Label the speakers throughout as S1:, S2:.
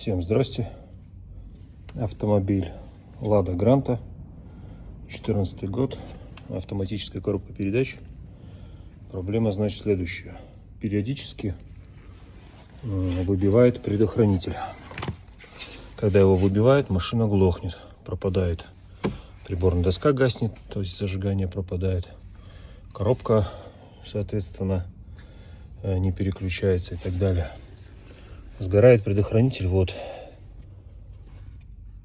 S1: Всем здрасте. Автомобиль Лада Гранта, 14 год, автоматическая коробка передач. Проблема, значит, следующая. Периодически выбивает предохранитель. Когда его выбивает, машина глохнет, пропадает. Приборная доска гаснет, то есть зажигание пропадает. Коробка, соответственно, не переключается и так далее. Сгорает предохранитель вот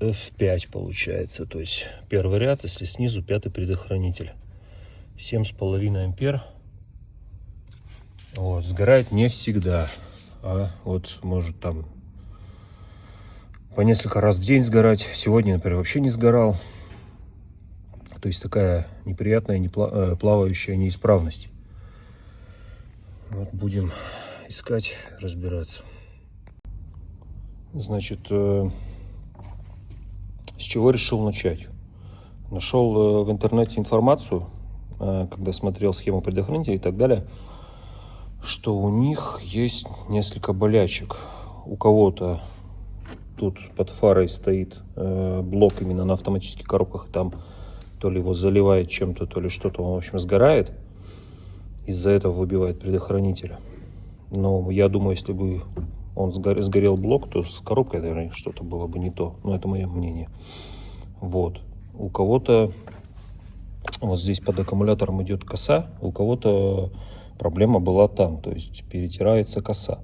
S1: F5 получается, то есть первый ряд, если снизу пятый предохранитель, 7,5 ампер. Вот, сгорает не всегда, а вот может там по несколько раз в день сгорать. Сегодня, например, вообще не сгорал. То есть такая неприятная, плавающая неисправность. Вот будем искать, разбираться. Значит, с чего решил начать? Нашел в интернете информацию, когда смотрел схему предохранителя и так далее, что у них есть несколько болячек. У кого-то тут под фарой стоит блок именно на автоматических коробках, там то ли его заливает чем-то, то ли что-то, он, в общем, сгорает. Из-за этого выбивает предохранитель. Но я думаю, если бы он сгорел блок, то с коробкой, наверное, что-то было бы не то. Но это мое мнение. Вот. У кого-то вот здесь под аккумулятором идет коса, у кого-то проблема была там, то есть перетирается коса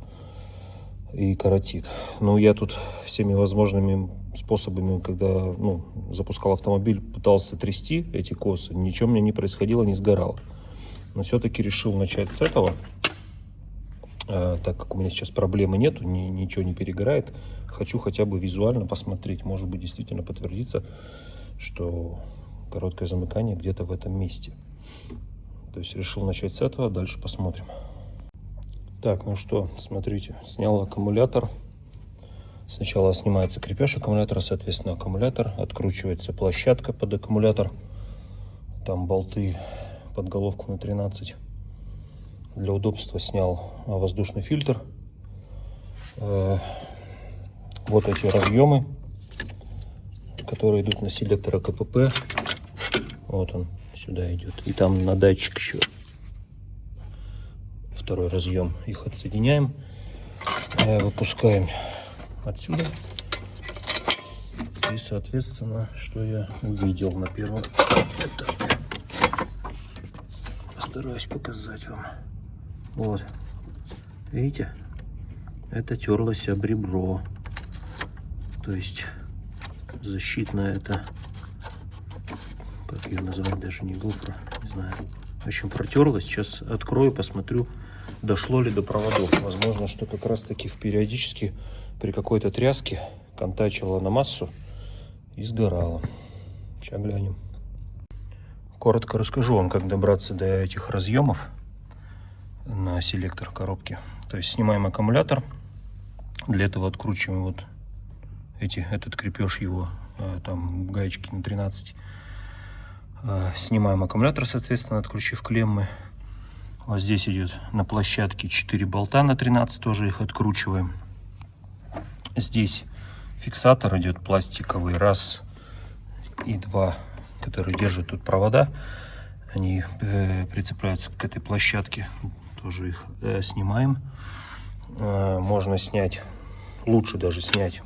S1: и коротит. Но я тут всеми возможными способами, когда запускал автомобиль, пытался трясти эти косы, ничего мне не происходило, не сгорало. Но все-таки решил начать с этого. Так как у меня сейчас проблемы нету, ничего не перегорает, хочу хотя бы визуально посмотреть, может быть, действительно подтвердится, что короткое замыкание где-то в этом месте. То есть решил начать с этого, дальше посмотрим. Так, ну что, смотрите, снял аккумулятор. Сначала снимается крепеж аккумулятора, соответственно, аккумулятор, откручивается площадка под аккумулятор, там болты под головку на 13. Для удобства снял воздушный фильтр. Вот эти разъемы, которые идут на селектор КПП. Вот он сюда идет. И там на датчик еще второй разъем. Их отсоединяем. Выпускаем отсюда. И, соответственно, что я увидел на первом этапе. Постараюсь показать вам. Вот, видите, это терлось об ребро, то есть защитная это, как ее назвать, даже не гофра, не знаю. В общем, протерлась. Сейчас открою, посмотрю, дошло ли до проводов. Возможно, что как раз таки периодически при какой-то тряске контачило на массу и сгорало. Сейчас глянем. Коротко расскажу вам, как добраться до этих разъемов на селектор коробки. То есть снимаем аккумулятор, для этого откручиваем вот этот крепеж его, там гаечки на 13. Снимаем аккумулятор, соответственно, отключив клеммы. Вот здесь идет на площадке 4 болта на 13, тоже их откручиваем. Здесь фиксатор идет пластиковый, 1 и 2, который держит тут провода. Они прицепляются к этой площадке. Тоже их снимаем. Можно снять, лучше даже снять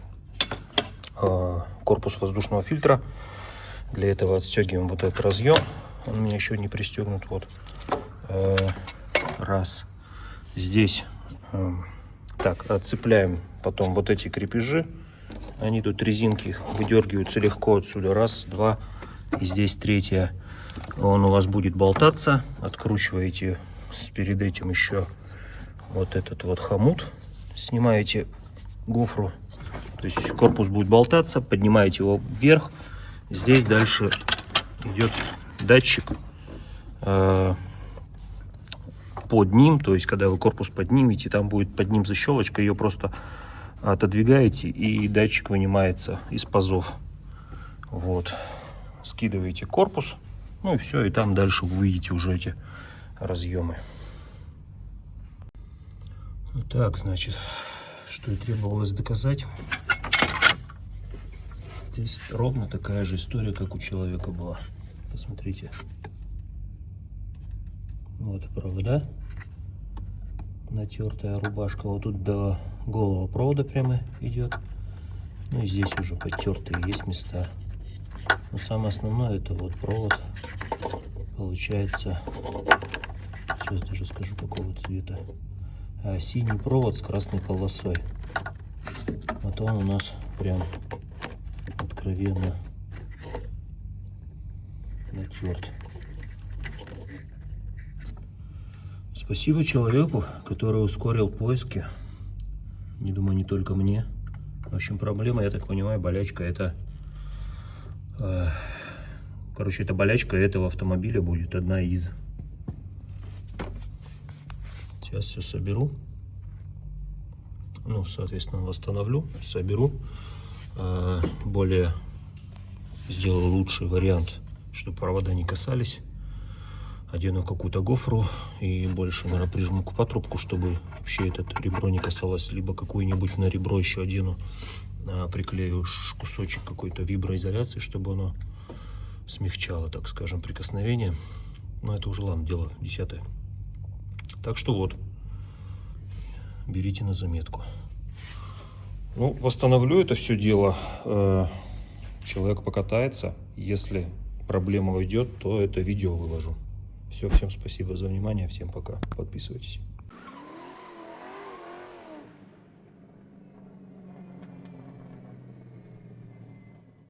S1: корпус воздушного фильтра. Для этого отстегиваем вот этот разъем. Он у меня еще не пристегнут. Вот. Раз. Здесь так, отцепляем потом вот эти крепежи. Они тут, резинки, выдергиваются легко отсюда. 1, 2. И здесь 3. Он у вас будет болтаться. Откручиваете перед этим еще вот этот вот хомут. Снимаете гофру. То есть корпус будет болтаться. Поднимаете его вверх. Здесь дальше идет датчик под ним. То есть когда вы корпус поднимете, там будет под ним защелочка. Ее просто отодвигаете, и датчик вынимается из пазов. Вот. Скидываете корпус. Ну и все, и там дальше вы увидите уже эти разъемы. Так, значит, что и требовалось доказать. Здесь ровно такая же история, как у человека была. Посмотрите. Вот провода. Натертая рубашка. Вот тут до голого провода прямо идет. Ну и здесь уже подтертые есть места. Но самое основное это вот провод. Получается, сейчас даже скажу какого цвета. Синий провод с красной полосой. Вот он у нас прям откровенно натерт. Спасибо человеку, который ускорил поиски. Не думаю, не только мне. В общем, проблема, я так понимаю, болячка это... Короче, эта болячка этого автомобиля будет одна из. Сейчас все соберу. Ну, соответственно, восстановлю, соберу. Более сделаю лучший вариант, чтобы провода не касались. Одену какую-то гофру и больше, наверное, прижму к патрубку, чтобы вообще этот ребро не касалось. Либо какую-нибудь на ребро еще одену, приклею кусочек какой-то виброизоляции, чтобы оно смягчало, так скажем, прикосновение. Но это уже, ладно, дело 10-е. Так что вот, берите на заметку. Ну, восстановлю это все дело. Человек покатается. Если проблема уйдет, то это видео выложу. Все, всем спасибо за внимание, всем пока. Подписывайтесь.